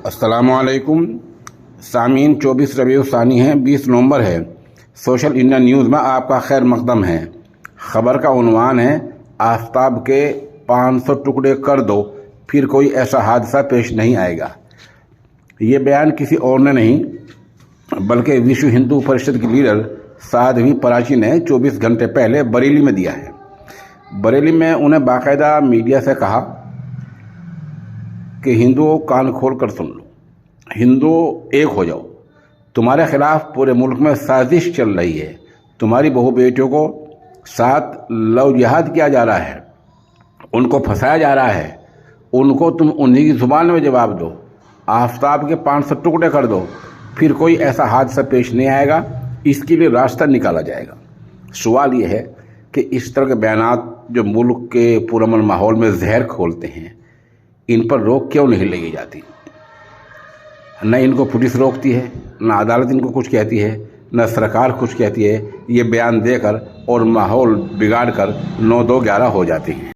अस्सलाम वालेकुम सामीन। 24 रबीउ सानी है, 20 नवंबर है। सोशल इंडिया न्यूज़ में आपका खैर मकदम है। खबर का उन्वान है, आफताब के 500 टुकड़े कर दो फिर कोई ऐसा हादसा पेश नहीं आएगा। ये बयान किसी और ने नहीं बल्कि विश्व हिंदू परिषद की लीडर साध्वी प्राची ने 24 घंटे पहले बरेली में दिया है। बरेली में उन्हें बाकायदा मीडिया से कहा कि हिंदुओं कान खोल कर सुन लो, हिंदुओं एक हो जाओ। तुम्हारे खिलाफ पूरे मुल्क में साजिश चल रही है। तुम्हारी बहू बेटियों को साथ लव जिहाद किया जा रहा है, उनको फंसाया जा रहा है। उनको तुम उन्हीं की जुबान में जवाब दो। आफताब के 500 टुकड़े कर दो फिर कोई ऐसा हादसा पेश नहीं आएगा। इसके लिए रास्ता निकाला जाएगा। सवाल ये है कि इस तरह के बयानात जो मुल्क के पुरअमन माहौल में जहर खोलते हैं, इन पर रोक क्यों नहीं लगी जाती? न इनको पुलिस रोकती है, न अदालत इनको कुछ कहती है, न सरकार कुछ कहती है। ये बयान देकर और माहौल बिगाड़ कर 9-2-11 हो जाती है।